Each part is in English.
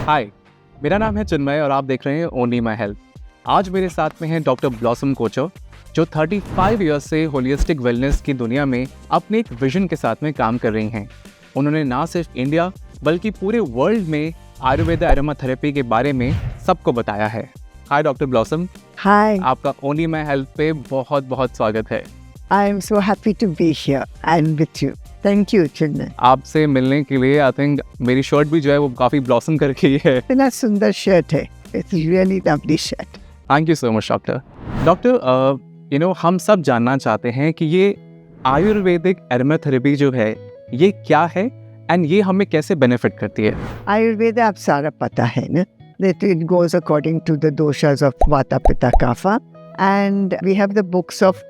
हाय, मेरा नाम है चिन्मय और आप देख रहे हैं ओनली माई हेल्थ। आज मेरे साथ में हैं डॉक्टर ब्लॉसम कोचर, जो 35 ईयर्स से होलिस्टिक वेलनेस की दुनिया में अपने एक विजन के साथ में काम कर रही हैं। उन्होंने ना सिर्फ इंडिया बल्कि पूरे वर्ल्ड में आयुर्वेदा एरोमाथेरेपी के बारे में सबको बताया है। हाय डॉक्टर ब्लॉसम। हाय, आपका ओनली माई हेल्थ पे बहुत बहुत स्वागत है। I am so happy to be here and with you. Thank you Chinmay. आपसे मिलने के लिए आई थिंक मेरी शर्ट भी जो है वो काफ़ी ब्लॉसम करके ही है। इतना सुंदर शर्ट है, it's really lovely shirt. Thank you so much doctor. Doctor हम सब जानना चाहते हैं कि ये आयुर्वेदिक एरोमाथेरेपी जो है ये क्या है एंड ये हमें कैसे बेनिफिट करती है। आयुर्वेदा आप सारा पता है ना, that it goes according to the doshas of Vata, Pitta, Kapha, and we have the books of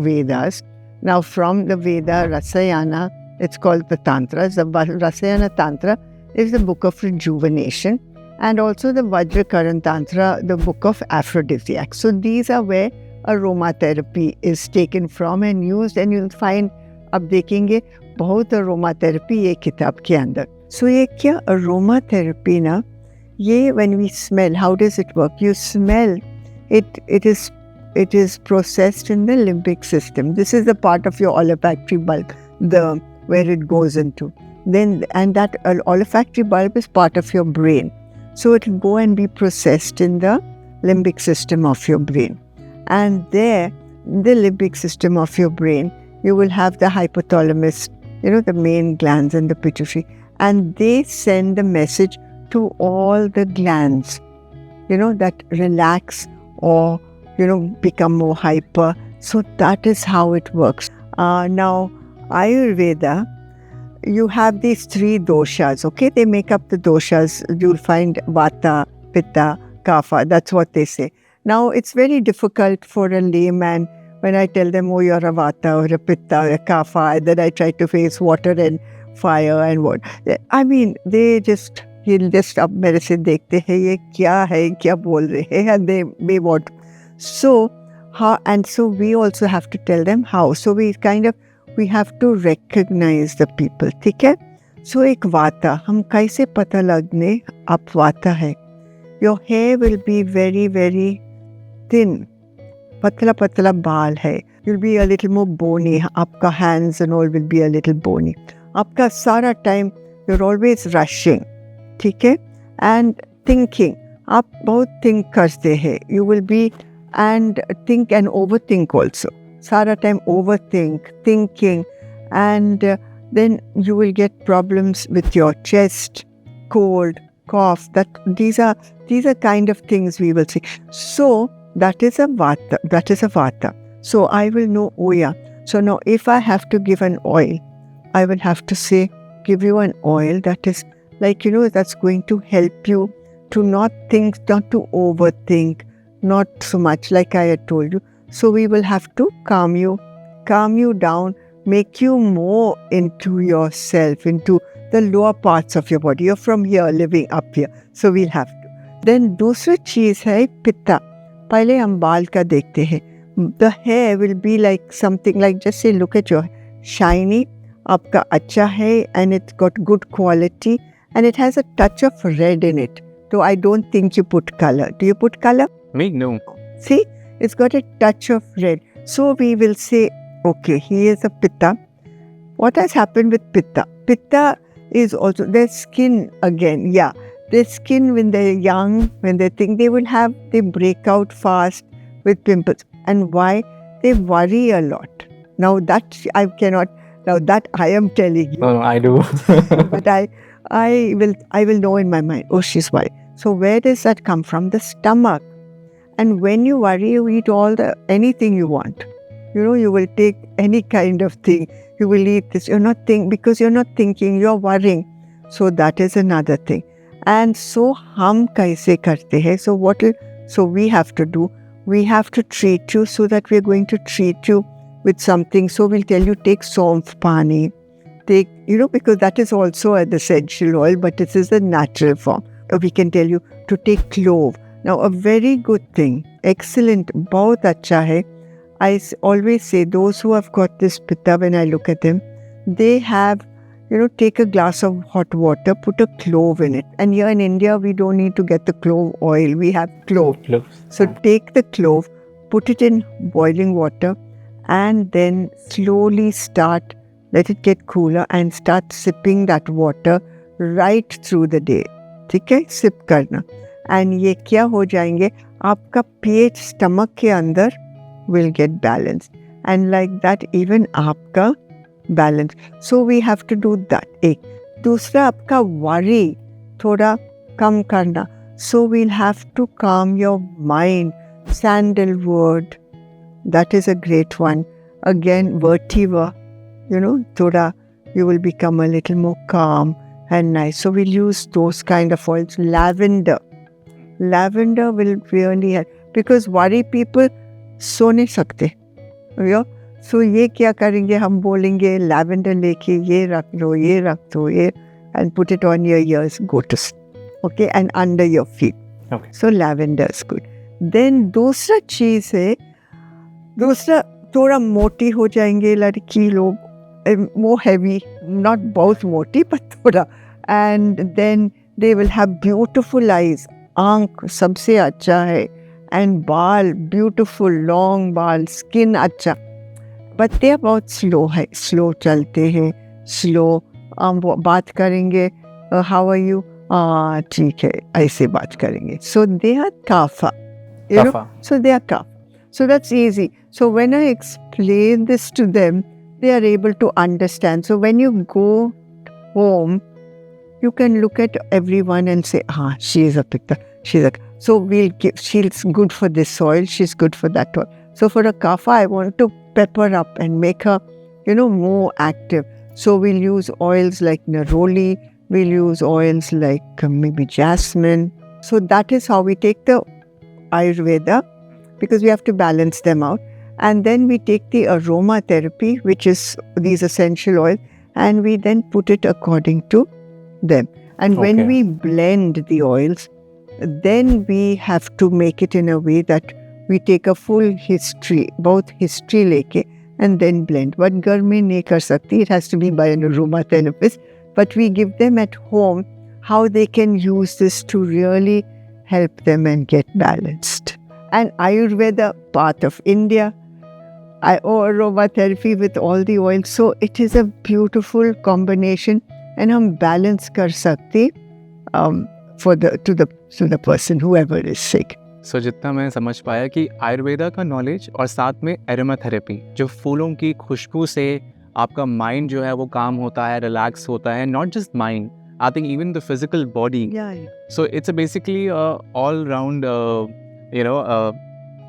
Vedas. Now from the Veda Rasayana, it's called the Tantras. The Rasayana Tantra is the book of rejuvenation, and also the Vajrakaran Tantra, the book of aphrodisiacs. So these are where aromatherapy is taken from and used, and you'll find, अब देखेंगे बहुत aromatherapy ये किताब के अंदर। So ये क्या aromatherapy ना, ये when we smell, how does it work? You smell it is processed in the limbic system. This is the part of your olfactory bulb, where it goes into. And that olfactory bulb is part of your brain. So it will go and be processed in the limbic system of your brain. And there, in the limbic system of your brain, you will have the hypothalamus, the main glands and the pituitary. And they send the message to all the glands, that relax or, become more hyper. So that is how it works. Now, Ayurveda, you have these 3 doshas, okay? They make up the doshas. You'll find Vata, Pitta, Kapha. That's what they say. Now, it's very difficult for a layman when I tell them, oh, you're a Vata or a Pitta or a Kapha, and then I try to face water and fire and what. I mean, he'll just अब मेरे से देखते हैं ये क्या है, क्या बोल रहे हैं, and they may want. So we also have to tell them how. So we have to recognize the people, ठीक है? So एक वाता, हम कैसे पता लगने आप वाता है? Your hair will be very very thin, पतला पतला बाल है. You'll be a little more bony. आपका hands and all will be a little bony. आपका सारा time you're always rushing, ठीक है? And thinking, आप बहुत think करते हैं. You will be and think and overthink also. सारा time overthink, thinking, and then you will get problems with your chest, cold, cough. These are kind of things we will see. So that is a vata. So I will know, oh yeah. So now if I have to give an oil, I will have to say, give you an oil that is like, that's going to help you to not think, not to overthink, not so much like I had told you. So we will have to calm you down, make you more into yourself, into the lower parts of your body. You're from here, living up here. So we'll have to. Then दूसरी चीज है पित्ता. पहले हम बाल का देखते हैं. The hair will be like something like, just say, look at your shiny, आपका अच्छा है, and it's got good quality, and it has a touch of red in it. So I don't think you put color. Do you put color? Me, no. See, it's got a touch of red. So we will say, okay, he is a pitta. What has happened with pitta? Pitta is also their skin again. Yeah, their skin when they're young, when they think they break out fast with pimples. And why? They worry a lot. Now that I am telling you. No, I do. But I will know in my mind, oh, she's worried. So where does that come from? The stomach. And when you worry, you eat anything you want. You will take any kind of thing. You will eat this. Because you're not thinking, you're worrying. So that is another thing. And so hum kaise karte hai. So we have to do, we have to treat you so that we're going to treat you with something. So we'll tell you, take Somf Pani. Take, because that is also an essential oil, but it is a natural form. We can tell you to take clove. Now, a very good thing, excellent, बहुत अच्छा है. I always say those who have got this pitta, when I look at them, they have, take a glass of hot water, put a clove in it. And here in India, we don't need to get the clove oil. We have clove. So take the clove, put it in boiling water, and then slowly let it get cooler and start sipping that water right through the day. ठीक है, SIP करना. And ये क्या हो जाएंगे, आपका पेट stomach के अंदर will get balanced. And like that, even आपका balance. So we have to do that. एक. दूसरा आपका worry थोड़ा कम करना. So we'll have to calm your mind. Sandalwood, that is a great one. Again, vetiver, thoda, you will become a little more calm and nice. So we'll use those kind of oils. Lavender will really help because worry people सो नहीं सकते. So ये क्या करेंगे, हम बोलेंगे lavender लेके ये रख दो, ये and put it on your ears, go to sleep. Okay, and under your feet. Okay. So lavender is good. Then दूसरा चीज है, दूसरा थोड़ा मोटी हो जाएंगे लड़की लोग, more heavy, not बहुत मोटी but थोड़ा, and then they will have beautiful eyes. आंख सबसे अच्छा है, and बाल beautiful long बाल, skin अच्छा, but they are बहुत slow है, slow चलते हैं, slow. बात करेंगे, how are you? ठीक है, ऐसे बात करेंगे. So they are kapha. So they are kapha. So that's easy. So when I explain this to them, they are able to understand. So when you go home, you can look at everyone and say, she is a pitta. So she's good for this oil, she's good for that oil. So for a kapha, I want to pepper up and make her, more active. So we'll use oils like neroli, we'll use oils like maybe jasmine. So that is how we take the Ayurveda, because we have to balance them out. And then we take the aromatherapy, which is these essential oils, and we then put it according to them. And when we blend the oils, then we have to make it in a way that we take a full history, both history leke, and then blend. But घर में नहीं कर सकती, it has to be by an aromatherapist. But we give them at home how they can use this to really help them and get balanced. And Ayurveda, part of India, aromatherapy with all the oils. So it is a beautiful combination, and हम balance कर सकते to the person, whoever is sick. So जितना मैं समझ पाया कि आयुर्वेदा का knowledge और साथ में एरोमाथेरेपी, जो फूलों की खुशबू से आपका माइंड जो है वो काम होता है, रिलैक्स होता है, not just mind, I think even the physical body. So it's basically all round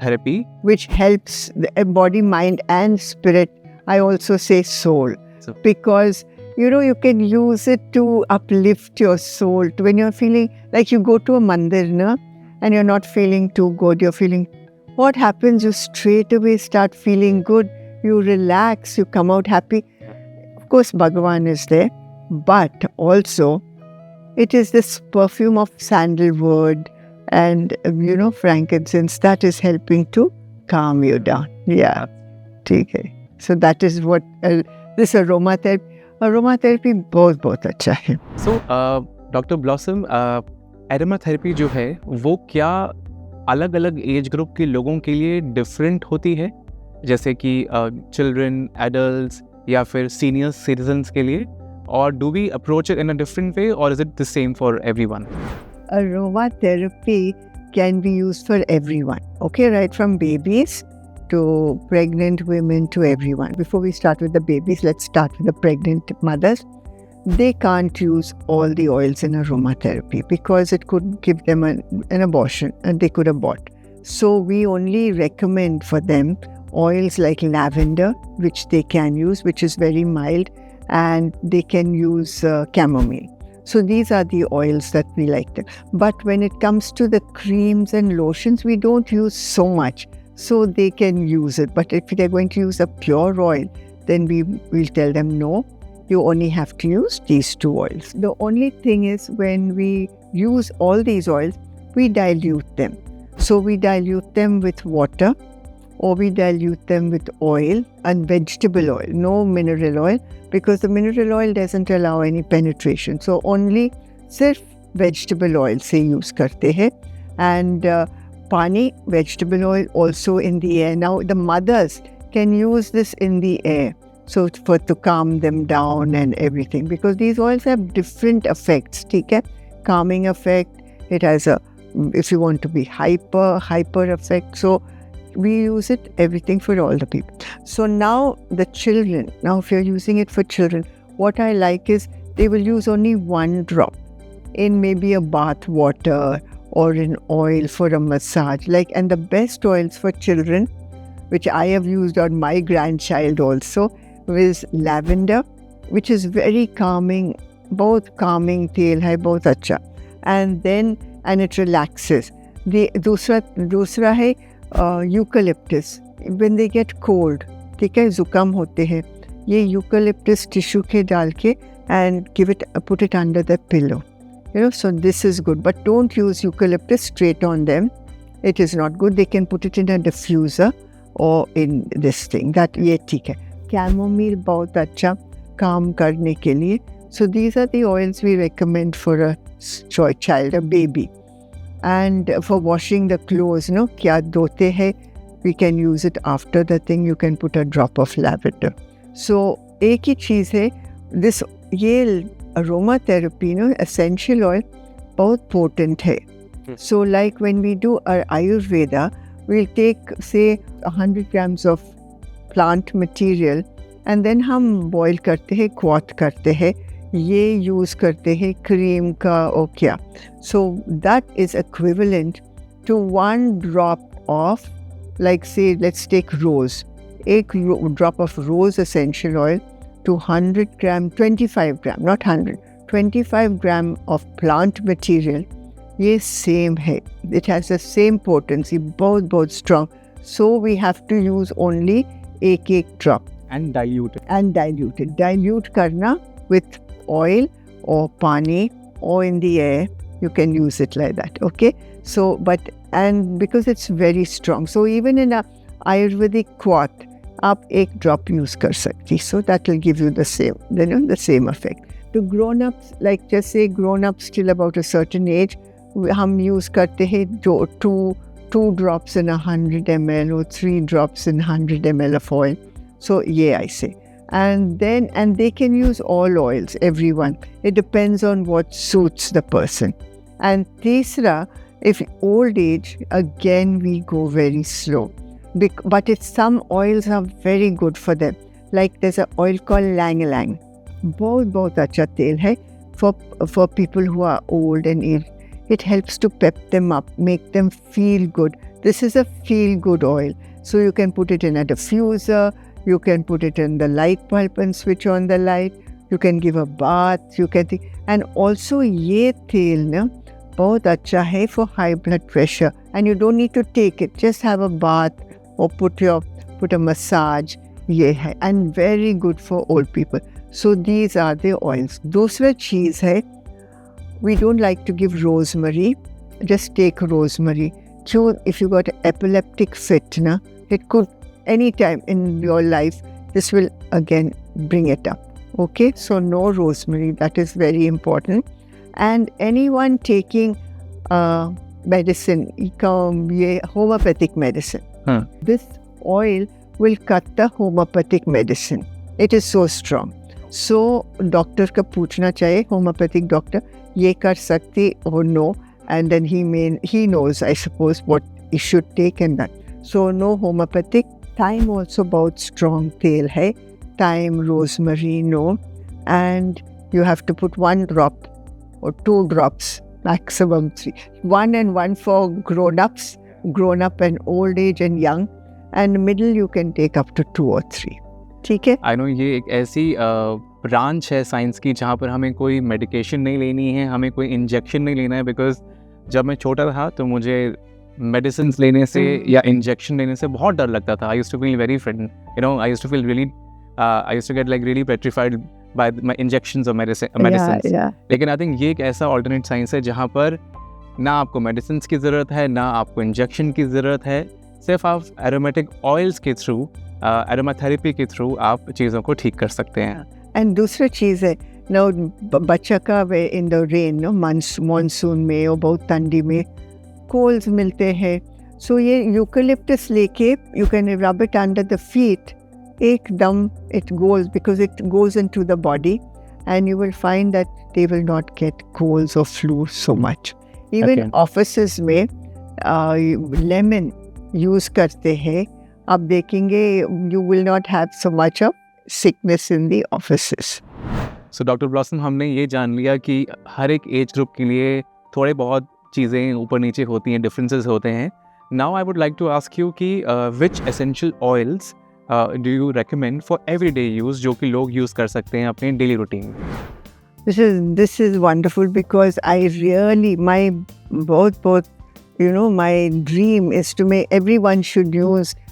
therapy which helps the body, mind and spirit. I also say soul, because you can use it to uplift your soul. When you're feeling like you go to a mandir, and you're not feeling too good, you're feeling, what happens? You straight away start feeling good, you relax, you come out happy. Of course, Bhagavan is there, but also it is this perfume of sandalwood and, frankincense that is helping to calm you down. Yeah. Okay. So that is what this aromatherapy बहुत अच्छा है. So, Dr. Blossom, aromatherapy जो है वो क्या अलग अलग age group के लोगों के लिए डिफरेंट होती है, जैसे कि चिल्ड्रन, एडल्ट्स या फिर सीनियर सिटीजन्स के लिए, और do we approach it in a different way और is it the same for everyone? Aromatherapy can be used for everyone, okay, right from babies to pregnant women to everyone. Before we start with the babies, let's start with the pregnant mothers. They can't use all the oils in aromatherapy because it could give them an abortion and they could abort. So we only recommend for them oils like lavender, which they can use, which is very mild, and they can use chamomile. So these are the oils that we like. But when it comes to the creams and lotions, we don't use so much. So they can use it. But if they're going to use a pure oil, then we will tell them no. You only have to use these two oils. The only thing is when we use all these oils, we dilute them. So we dilute them with water or we dilute them with oil and vegetable oil, no mineral oil, because the mineral oil doesn't allow any penetration. So only सिर्फ vegetable oil से use करते हैं. And pani, vegetable oil also in the air. Now the mothers can use this in the air, so for to calm them down and everything, because these oils have different effects. ठीक है, calming effect. It has a, if you want to be hyper effect. So we use it everything for all the people. So now the children, now if you're using it for children, what I like is they will use only one drop in maybe a bath water or in oil for a massage. Like, and the best oils for children, which I have used on my grandchild also, is lavender, which is very calming, both calming तेल है बहुत अच्छा, and it relaxes. The दूसरा है eucalyptus. When they get cold, ठीक है, जुकाम होते हैं, ये यूकलिप्टस टिश्यू के डाल के and put it under the pillow. So this is good, but don't use eucalyptus straight on them. It is not good. They can put it in a diffuser or in this thing. That ये ठीक है. Chamomile बहुत अच्छा काम करने के लिए. So these are the oils we recommend for a child, a baby. And for washing the clothes, क्या धोते हैं, we can use it after the thing. You can put a drop of lavender. So एक ही चीज़ है, this ये aromatherapy, essential oil, बहुत potent है. So like when we do our Ayurveda, we'll take say 100 grams of plant material and then हम boil करते हैं, quart करते हैं, ये use करते हैं cream का और क्या. So that is equivalent to 1 drop of, like say let's take rose, एक drop of rose essential oil to 100 gram, 25 gram, not 100, 25 gram of plant material, ये same है. It has the same potency, बहुत strong. So we have to use only एक drop. And dilute it. And dilute it. Dilute करना with oil or pani or in the air. You can use it like that, okay? So, and because it's very strong, so even in a Ayurvedic quart, आप एक drop use कर सकती, so that will give you the same, the same effect. To grown-ups, like just say grown-ups till about a certain age, हम use करते हैं two drops in 100 ml or 3 drops in 100 ml of oil. So yeah, I say. And they can use all oils, everyone. It depends on what suits the person. And तीसरा, if old age, again we go very slow. But some oils are very good for them. Like there's an oil called Lang Lang. बहुत अच्छा तेल है for people who are old and ill. It helps to pep them up, make them feel good. This is a feel good oil. So you can put it in a diffuser, you can put it in the light bulb and switch on the light. You can give a bath, and also ये तेल ना बहुत अच्छा है for high blood pressure. And you don't need to take it. Just have a bath or put a massage. ये है, and very good for old people. So these are the oils. दूसरा चीज़ है, we don't like to give rosemary. Just take rosemary. So if you got epileptic fit, it could any time in your life, this will again bring it up. Okay, so no rosemary. That is very important. And anyone taking medicine, homeopathic medicine, this oil will cut the homeopathic medicine. It is so strong. So doctor का पूछना चाहिए, homeopathic doctor, ये कर सकती or no, and then he knows, I suppose, what he should take and that. So no homeopathic. Thyme also बहुत strong तेल है. Thyme, rosemary, no. And you have to put 1 drop or 2 drops, maximum 3. 1 and 1 for grown up and old age and young. And middle you can take up to 2 or 3. ठीक है? I know ये एक ऐसी branch है science की जहाँ पर हमें कोई मेडिकेशन नहीं लेनी है, हमें कोई इंजेक्शन नहीं लेना है. बिकॉज जब मैं छोटा था तो मुझे मेडिसिन लेने से या इंजेक्शन लेने से बहुत डर लगता था. I used to feel very friend, I used to feel really, I used to get like really petrified by my injections और मेडिसिन. लेकिन आई थिंक ये एक ऐसा ऑल्टरनेट साइंस है जहाँ पर ना आपको मेडिसिन की ज़रूरत है, ना आपको इंजेक्शन की ज़रूरत है. सिर्फ आप एरोमेटिक ऑयल्स के थ्रू, एरोमाथेरेपी के थ्रू आप चीज़ों को ठीक कर सकते हैं। एंड दूसरा चीज़ है नो, बच्चा का way in the rain no, monsoon में और बहुत ठंडी में कोल्स मिलते हैं, सो ये यूकेलिप्टस लेके you can rub it under the feet, एकदम it goes, because it goes into the body and you will find that they will not get colds or flu so much. Even Okay. offices में lemon use करते हैं, आप देखेंगे you will not have so much of sickness in the offices. So doctor blossom, हमने ये जान लिया कि हर एक एज ग्रुप के लिए थोड़े बहुत चीज़ें ऊपर नीचे होती हैं, डिफरेंसेस होते हैं। Now I would like to ask you कि which essential oils do you recommend for everyday use, जो कि लोग यूज़ कर सकते हैं अपने डेली रूटीन में? This is wonderful because I really बहुत you know, my dream is to make everyone should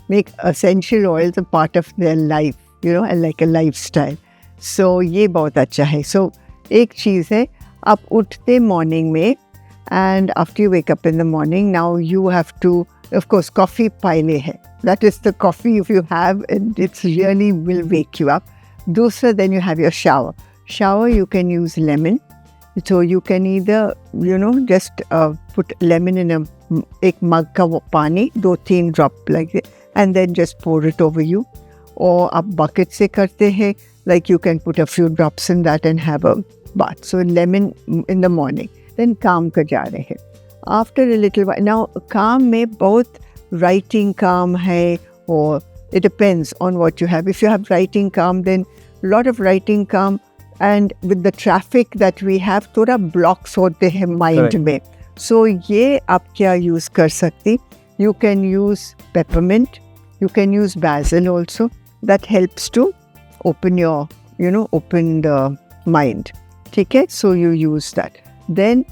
make essential oils a part of their life, you know, and like a lifestyle. So ये बहुत अच्छा है. So एक चीज़ है, आप उठते morning में, and after you wake up in the morning, now you have to, of course, coffee पहले है. That is the coffee if you have, and it's really will wake you up. दूसरा, then you have your shower. Shower, you can use lemon. So you can either, you know, just put lemon in एक mug का वो पानी, 2-3 drop like that, and then just pour it over you. Or आप bucket से करते हैं, like you can put a few drops in that and have a bath. So lemon in the morning. Then calm का जा रहे हैं. After a little while, now calm में बहुत writing calm है, or it depends on what you have. If you have writing calm, then a lot of writing calm, and with the traffic that we have, थोड़ा blocks होते हैं mind में. So ये आप क्या use कर सकती? You can use peppermint. You can use basil also. That helps to open your, you know, open the mind. ठीक है? So you use that. Then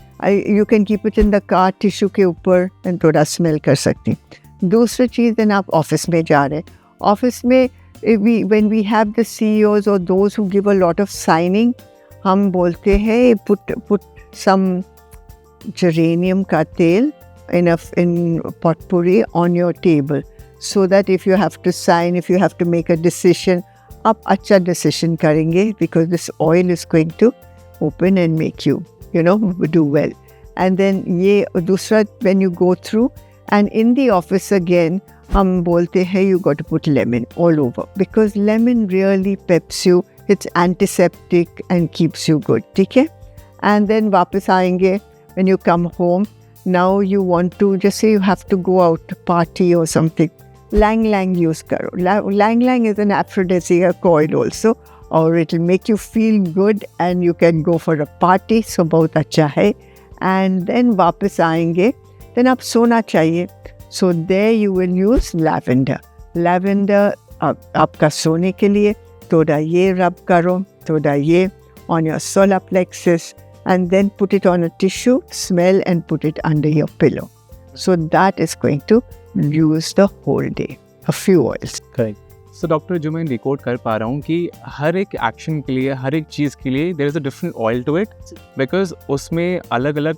you can keep it in the car, tissue के ऊपर, and थोड़ा smell कर सकती. दूसरी चीज़, then आप office में जा रहे. Office में when we have the CEOs or those who give a lot of signing, हम बोलते हैं put some geranium का तेल in potpourri on your table, so that if you have to sign, if you have to make a decision, आप अच्छा decision करेंगे, because this oil is going to open and make you, you know, do well. And then ये दूसरा, when you go through, and in the office again, हम बोलते हैं you got to put lemon all over, because lemon really peps you, it's antiseptic and keeps you good, ठीक है? And then वापस आएंगे, when you come home, now you want to, just say you have to go out to party or something, Lang Lang use karo. Lang Lang is an aphrodisiac oil also, or it will make you feel good and you can go for a party, so बहुत अच्छा है. And then वापस आएंगे, then आप सोना चाहिए, so there you will use lavender. Lavender आपका सोने के लिए, थोड़ा ये rub करो, थोड़ा ये on your solar plexus, and then put it on a tissue, smell, and put it under your pillow. So that is going to use the whole day. A few oils. Correct. So doctor, जो मैं record कर पा रहा हूँ कि हर एक action के लिए, हर एक चीज़ के लिए there is a different oil to it, because उसमें अलग अलग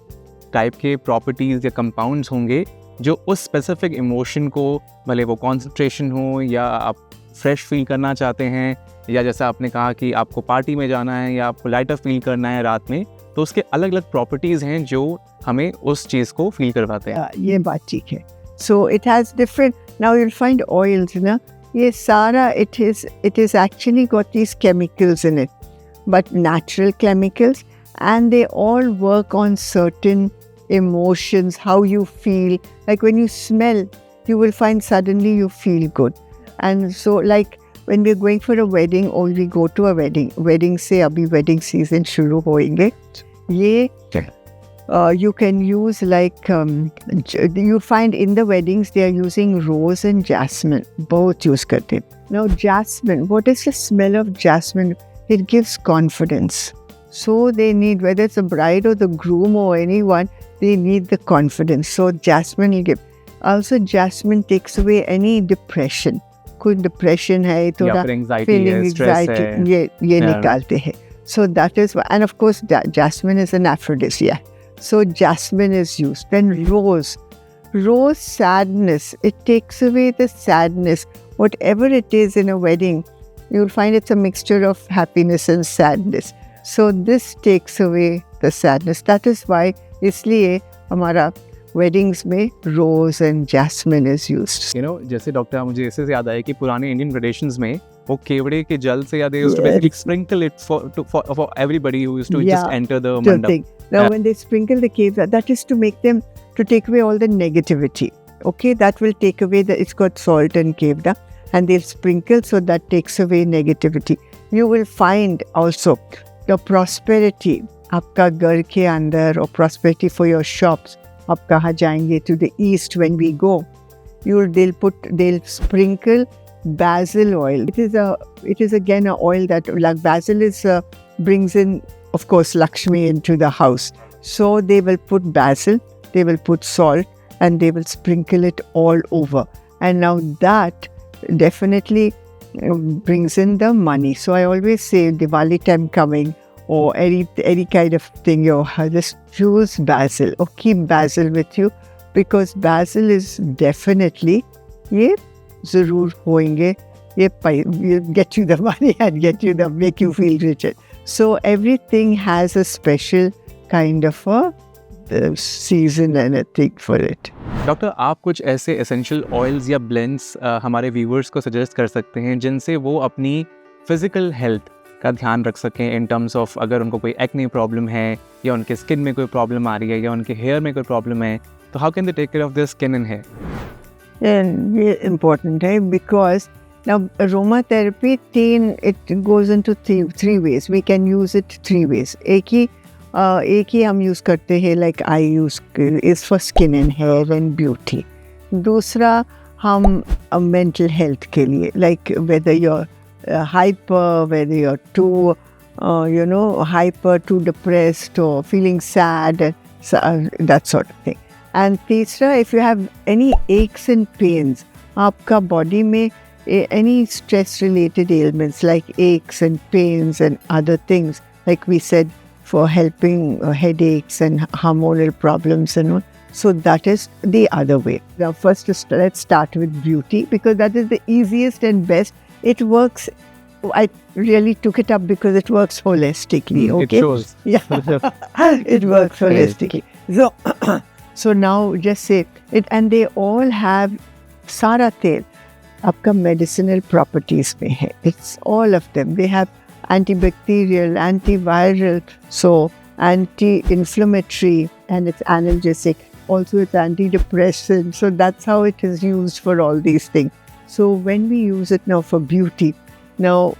टाइप के प्रॉपर्टीज़ या कंपाउंड्स होंगे जो उस स्पेसिफिक इमोशन को, भले वो कॉन्सेंट्रेशन हो या आप फ्रेश फील करना चाहते हैं, या जैसा आपने कहा कि आपको पार्टी में जाना है या आपको लाइटर फील करना है रात में, तो उसके अलग अलग प्रॉपर्टीज़ हैं जो हमें उस चीज़ को फील करवाते हैं. ये बात ठीक है. So it has different, now you'll find oils, na? ये सारा, it is actually got these chemicals in it, but natural chemicals, and they all work on certain emotions, how you feel. Like when you smell, you will find suddenly you feel good. And so like when we're going for a wedding, or we go to a wedding से अभी wedding season शुरू होएंगे, ये you can use like you find in the weddings they are using rose and jasmine, both use करते. Now jasmine, what is the smell of jasmine? It gives confidence. So they need, whether it's the bride or the groom or anyone, they need the confidence. So jasmine will give. Also jasmine takes away any depression. कोई depression है, थोड़ा feeling anxiety, ये निकालते हैं. So that is, and of course jasmine is an aphrodisiac. So jasmine is used. Then rose. rose sadness. It takes away the sadness. Whatever it is in a wedding, you'll find it's a mixture of happiness and sadness. So this takes away the sadness. That is why इसलिए हमारा weddings में rose and jasmine is used. जैसे doctor मुझे इससे याद आया कि पुराने इंडियन ट्रेडिशंस में वो केवड़े के जल से या they used to basically sprinkle it for everybody who used to just enter the mandap. Now when they sprinkle the kevda, that is to make them, to take away all the negativity. Okay, that will take away it's got salt and kevda, and they'll sprinkle, so that takes away negativity. You will find also the prosperity आपका घर के अंदर, or prosperity for your shops. आप कहाँ जाएंगे? To the east when we go, they'll sprinkle basil oil. It is again an oil that, like basil brings in, of course, Lakshmi into the house. So they will put basil, they will put salt, and they will sprinkle it all over. And now that definitely brings in the money. So I always say Diwali time coming, or any kind of thing, just choose basil or keep basil with you, because basil is definitely ये ज़रूर होंगे, ये will get you the money and make you feel richer. So everything has a special kind of a season and a thing for it. Doctor, आप कुछ ऐसे essential oils या blends हमारे viewers को सजेस्ट कर सकते हैं जिनसे वो अपनी फिजिकल हेल्थ का ध्यान रख सकें, इन टर्म्स ऑफ अगर उनको कोई एक्ने प्रॉब्लम है, या उनके स्किन में कोई प्रॉब्लम आ रही है, या उनके हेयर में कोई प्रॉब्लम है, तो how can they take care of their skin and hair? ये इम्पोर्टेंट है, because now aromatherapy it goes into three ways. We can use it three ways. एक ही हम यूज़ करते हैं, like I use is for skin and hair and beauty. दूसरा हम mental health के लिए, like whether you're hyper, whether you're too hyper, too depressed, or feeling sad, that sort of thing. And तीसरा, if you have any aches and pains, आपका body में any stress related ailments like aches and pains and other things, like we said, for helping headaches and hormonal problems and all. So that is the other way. Now first let's start with beauty, because that is the easiest and best. It works. I really took it up because it works holistically. Okay? It shows. Yeah, it works holistically. So now just say it, and they all have सारा तेल आपका medicinal properties में है. It's all of them. They have antibacterial, antiviral, so anti-inflammatory, and it's analgesic. Also, it's antidepressant. So that's how it is used for all these things. So when we use it now for beauty, now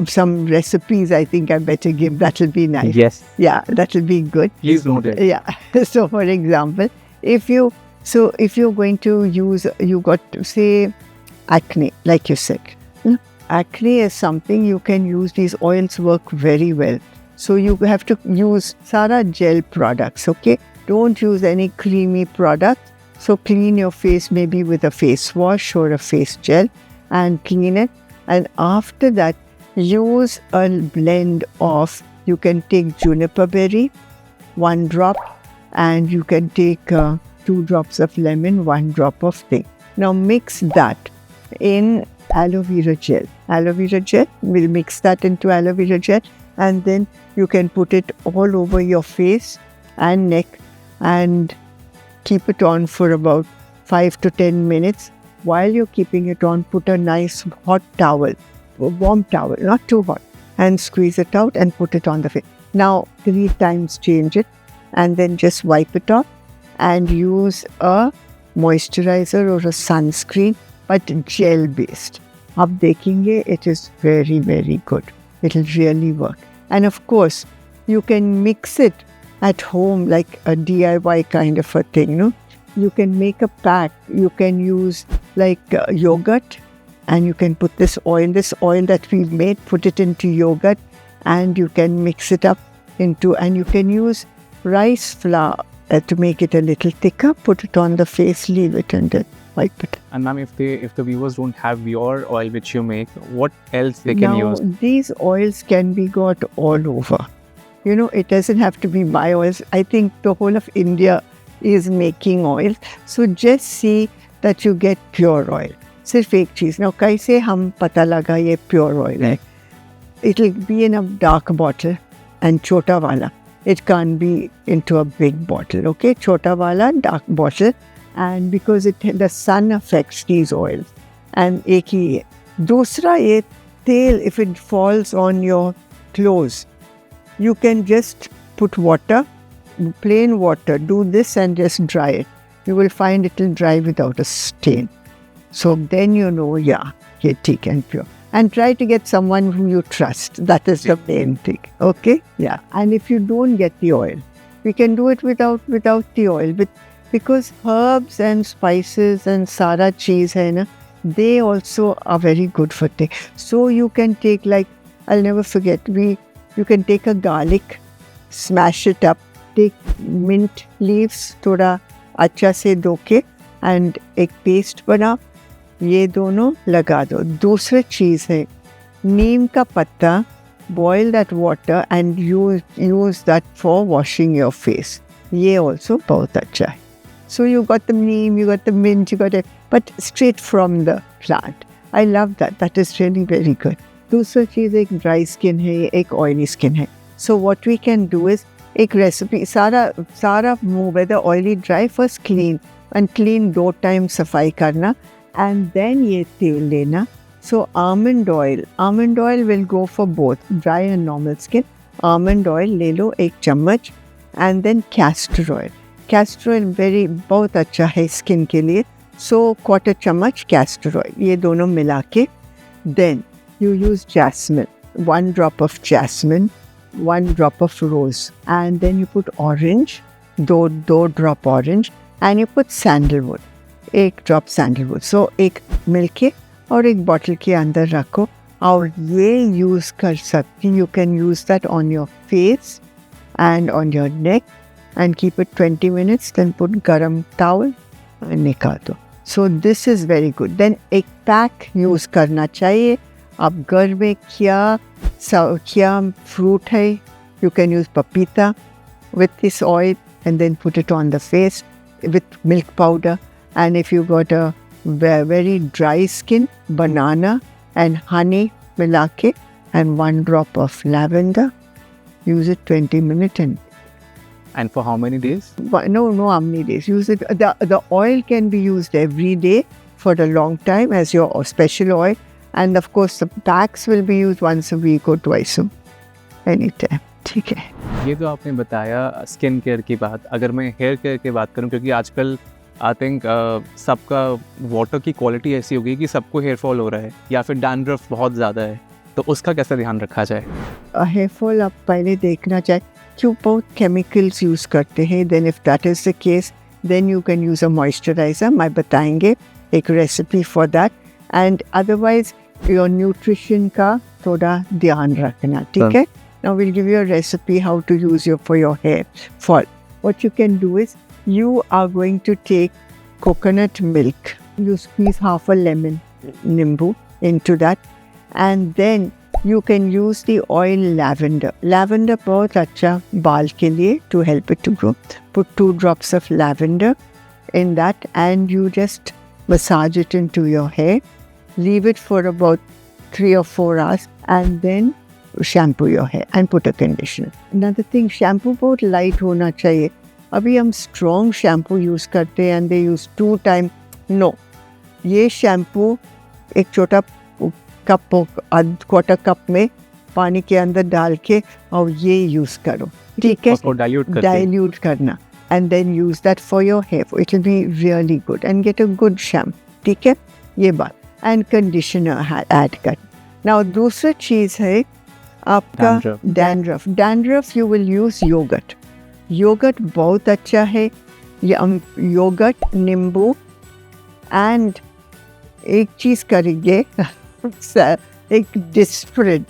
some recipes I think I better give. That will be nice. Yes. Yeah, that will be good. Please note it. Yeah. So for example, if you're going to use, you got to say acne, like you said. Acne is something you can use. These oils work very well. So you have to use Sara gel products, okay? Don't use any creamy product. So clean your face maybe with a face wash or a face gel and clean it. And after that, use a blend of, you can take juniper berry, 1 drop, and you can take 2 drops of lemon, 1 drop of thing. Now mix that in aloe vera gel. Aloe vera gel, we'll mix that into aloe vera gel, and then you can put it all over your face and neck and keep it on for about 5 to 10 minutes. While you're keeping it on, put a nice hot towel, a warm towel, not too hot, and squeeze it out and put it on the face. Now 3 times change it, and then just wipe it off and use a moisturizer or a sunscreen, but gel based. आप देखेंगे, it is very, very good. It will really work. And of course, you can mix it at home like a DIY kind of a thing, no? You can make a pack. You can use like yogurt, and you can put this oil that we've made, put it into yogurt, and you can mix it up into, and you can use rice flour to make it a little thicker, put it on the face, leave it, and then wipe it. And ma'am, if the viewers don't have your oil which you make, what else they can use? These oils can be got all over. It doesn't have to be my oils. I think the whole of India is making oil. So just see that you get pure oil. सिर्फ एक चीज़. Now कैसे हम पता लगा ये pure oil है? It will be in a dark bottle and छोटा वाला. It can't be into a big bottle. Okay, छोटा वाला dark bottle, and because the sun affects these oils. And एक ही है. दूसरा ये तेल, if it falls on your clothes, you can just put water, plain water, do this and just dry it. You will find it will dry without a stain. So then you know, yeah, ये ठीक and pure. And try to get someone whom you trust. That is the main thing. Okay? Yeah. And if you don't get the oil, we can do it without the oil. But because herbs and spices and sara cheese hai na, they also are very good for things. So you can take, like, I'll never forget, you can take a garlic, smash it up, take mint leaves, थोड़ा अच्छा से धो के, and एक paste बना, ये दोनों लगा दो. दूसरी चीज़ है, नीम का पत्ता, boil that water and use that for washing your face. ये also बहुत अच्छा है. So you got the neem, you got the mint, you got it, but straight from the plant. I love that. That is really very good. दूसरी चीज़, एक dry skin है, एक oily skin है. So what we can do is, एक recipe, सारा मुँह, whether oily, dry, first clean, and clean 2 times सफाई करना, and then ये तेल लेना. So almond oil will go for both dry and normal skin. Almond oil ले लो 1 चम्मच, and then castor oil. Castor oil बहुत अच्छा है skin के लिए. So 1/4 चम्मच castor oil, ये दोनों मिला के. Then you use jasmine, 1 drop of jasmine, 1 drop of rose, and then you put orange, 2 drop orange, and you put sandalwood, 1 drop sandalwood. So एक मिलके और एक bottle के अंदर रखो और ये use कर सकती. You can use that on your face and on your neck and keep it 20 minutes. Then put garam towel and निकाल दो. So this is very good. Then एक pack use करना चाहिए. अब घर में क्या fruit है, you can use papita with this oil and then put it on the face with milk powder. And if you got a very dry skin, banana and honey मिला के and 1 drop of lavender. Use it 20 minutes And for how many days? no how many days. Use it. The oil can be used every day for a long time as your special oil. And of course the packs will be used once a week or twice anytime. ठीक है. ये तो आपने बताया skin care की बात. अगर मैं हेयर केयर की बात करूं, क्योंकि आजकल आई थिंक सबका वाटर की क्वालिटी ऐसी हो गई कि सबको हेयर फॉल हो रहा है या फिर डैंड्रफ बहुत ज़्यादा है, तो उसका कैसे ध्यान रखा जाए? हेयर फॉल आप पहले देखना चाहिए क्यों बहुत केमिकल्स यूज़ करते हैं. Then if that is the case, then you can use a moisturiser. मैं बताएंगे एक recipe for that. And otherwise your nutrition का थोड़ा ध्यान रखना. ठीक है. Now we'll give you a recipe how to use for your hair fall. What you can do is, you are going to take coconut milk. You squeeze half a lemon, nimbu, into that, and then you can use the oil lavender. Lavender बहुत अच्छा बाल के लिए to help it to grow. Put 2 drops of lavender in that, and you just massage it into your hair. Leave it for about 3 or 4 hours, and then shampoo your hair and put a conditioner. Another thing, shampoo बहुत light होना चाहिए. अभी हम strong shampoo use करते हैं and they use 2 times. No, ये shampoo एक छोटा कप, 1/4 कप में पानी के अंदर डाल के और ये use करो. ठीक है. उसको dilute करना and then use that for your hair. It will be really good and get a good shampoo. ठीक है. ये बात. And conditioner add कर. Now दूसरी चीज़ है आपका dandruff. You will use yogurt. Yogurt बहुत अच्छा है. Yogurt, नींबू, and एक चीज़ करेंगे एक डिस्प्रिन.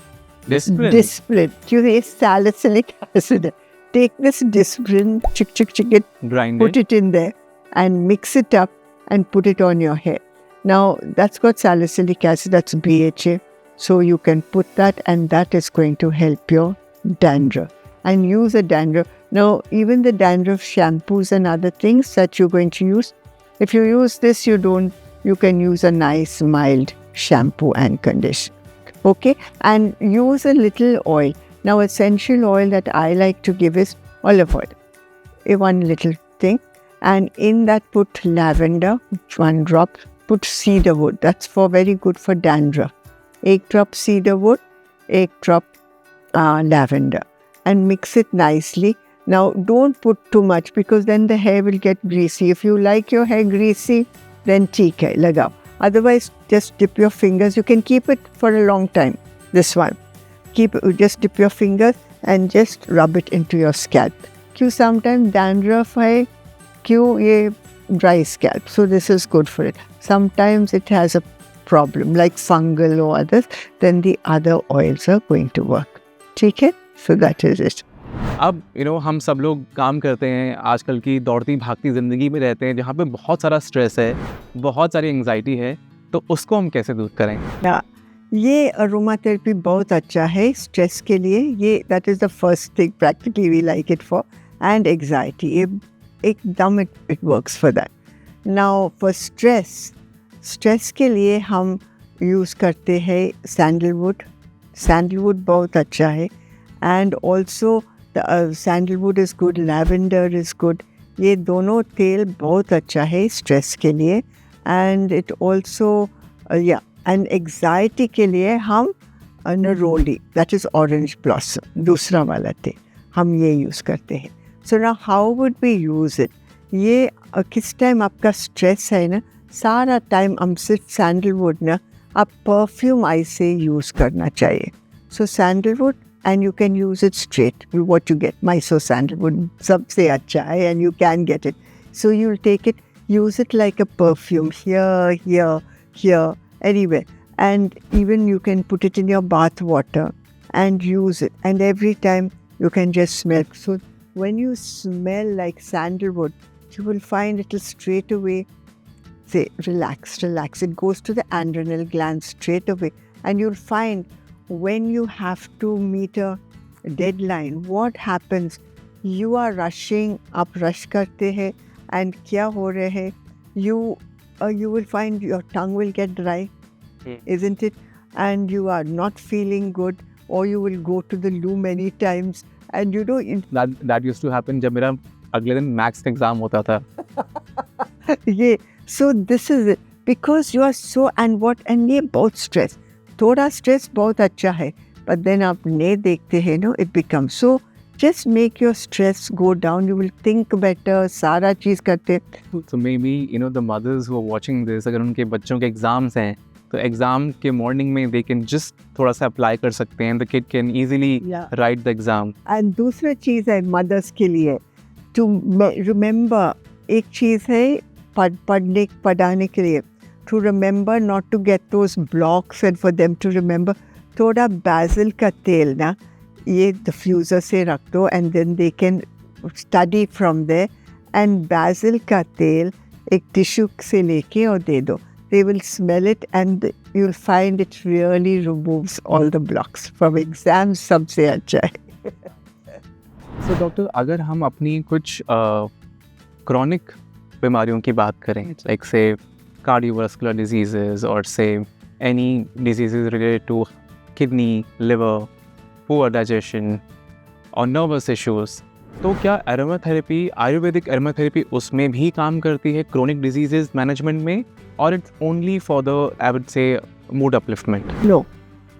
क्यों ये salicylic acid. Take this disprin, chick it, put it in there and mix it up and put it on your hair. Now that's got salicylic acid, that's BHA. So you can put that, and that is going to help your dandruff. And use a dandruff. Now, even the dandruff shampoos and other things that you're going to use, if you use this, you can use a nice mild shampoo and conditioner. Okay, and use a little oil. Now, essential oil that I like to give is olive oil. One little thing, and in that put lavender, 1 drop. Put cedarwood. That's very good for dandruff. 1 drop cedarwood, 1 drop lavender, and mix it nicely. Now, don't put too much because then the hair will get greasy. If you like your hair greasy, then theek hai, lagao. Otherwise, just dip your fingers. You can keep it for a long time. This one, just dip your fingers and just rub it into your scalp. Because sometimes dandruff hai, ye dry scalp. So this is good for it. Sometimes it has a problem like fungal or others. Then the other oils are going to work. ठीक है? So that is it. अब हम सब लोग काम करते हैं, आजकल की दौड़ती भागती ज़िंदगी में रहते हैं जहाँ पे बहुत सारा स्ट्रेस है, बहुत सारी एंग्जाइटी है, तो उसको हम कैसे दूर करें? ये अरोमा थेरेपी बहुत अच्छा है स्ट्रेस के लिए. ये that is the first thing practically we like it for. And anxiety, एकदम it works for that. Now for stress के लिए हम यूज़ करते हैं सैंडलवुड. सैंडलवुड बहुत अच्छा है. And also sandalwood is good, lavender is good. ये दोनों तेल बहुत अच्छा है स्ट्रेस के लिए. And it also and anxiety के लिए हम neroli, that is orange blossom, दूसरा वाला तेल हम ये यूज़ करते हैं. So now how would we use it? ये किस टाइम आपका स्ट्रेस है ना, सारा टाइम हम सिर्फ सैंडलवुड ना, आप परफ्यूम आई से यूज़ करना चाहिए. सो sandalwood, and you can use it straight. What you get, Mysore sandalwood, सबसे अच्छा है, and you can get it. So you'll take it, use it like a perfume here, anywhere. And even you can put it in your bath water and use it. And every time you can just smell. So when you smell like sandalwood, you will find it will straight away say, relax. It goes to the adrenal gland straight away. And you'll find when you have to meet a deadline, what happens? You are rushing, आप rush करते हैं, and क्या हो रहे हैं? You will find your tongue will get dry, isn't it? And you are not feeling good, or you will go to the loo many times, and you know that used to happen जब मेरा अगले दिन maths का exam होता था. ये so this is it, because you are so and ये बहुत stress. थोड़ा स्ट्रेस बहुत अच्छा है, but then आप नहीं देखते हैं no, it becomes so. Just make your stress go down. You will think better. सारा चीज़ करते. So maybe the mothers who are watching this, अगर उनके बच्चों के एग्जाम्स हैं, तो एग्जाम के मॉर्निंग में they can just थोड़ा सा अप्लाई कर सकते हैं. The kid can easily write the exam. And दूसरा चीज़ है मदर्स के लिए, to remember, एक चीज़ है पढ़ाने के लिए, to remember not to get those blocks, and for them to remember, थोड़ा basil का तेल ना ये diffuser से रख दो, and then they can study from there. And basil का तेल एक टिश्यू से लेके और दे दो. They will smell it and you'll find it really removes all the blocks from exams. सबसे अच्छा है. So डॉक्टर, अगर हम अपनी कुछ chronic बीमारियों की बात करें, like say cardiovascular diseases or say any diseases related to kidney, liver, poor digestion or nervous issues, तो क्या aromatherapy, आयुर्वेदिक aromatherapy उसमें भी काम करती है chronic diseases management में, or it's only for the, I would say, mood upliftment? No,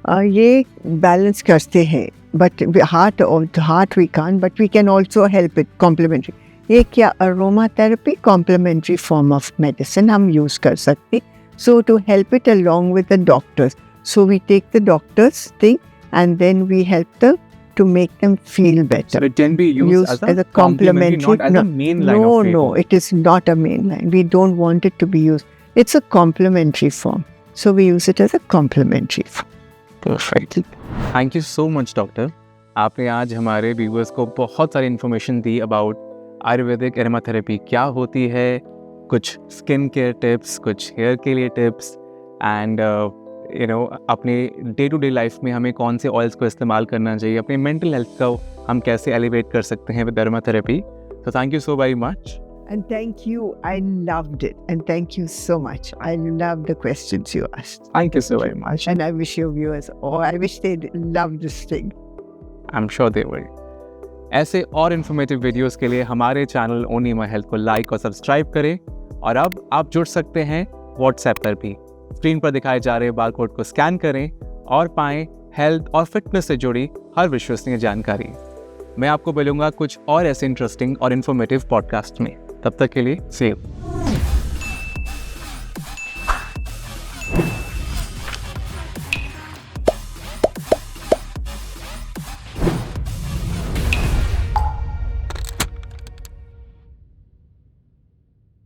ये balance करते हैं, but heart we can't, but we can also help it complementary. ये क्या aroma therapy complementary form of medicine हम use कर सकते. So to help it along with the doctors, so we take the doctors thing and then we help them to make them feel better. So it can be used as a complementary, not as a main line of treatment. No, it is not a main line. We don't want it to be used. It's a complementary form. So we use it as a complementary form. Perfect. Thank you so much, doctor. आपने आज हमारे viewers को बहुत सारी information the about Ayurvedic aromatherapy क्या होती है, कुछ स्किन केयर टिप्स, कुछ हेयर के लिए टिप्स, एंड अपने डे टू डे लाइफ में हमें कौन से ऑयल्स को इस्तेमाल करना चाहिए, अपने मेंटल हेल्थ को हम कैसे एलिवेट कर सकते हैं विद डर्मा थेरेपी। तो thank you so very much. And thank you. I loved it. And thank you so much. I love the questions you asked. Thank you so very much. And I wish your viewers, I wish they'd love this thing. I'm sure they will. ऐसे और informative videos के लिए हमारे channel only my health को like और subscribe करें। और अब आप जुड़ सकते हैं व्हाट्सएप पर भी। स्क्रीन पर दिखाए जा रहे बारकोड को स्कैन करें और पाएं हेल्थ और फिटनेस से जुड़ी हर विश्वसनीय जानकारी। मैं आपको मिलूंगा कुछ और ऐसे इंटरेस्टिंग और इन्फॉर्मेटिव पॉडकास्ट में। तब तक के लिए सी यू।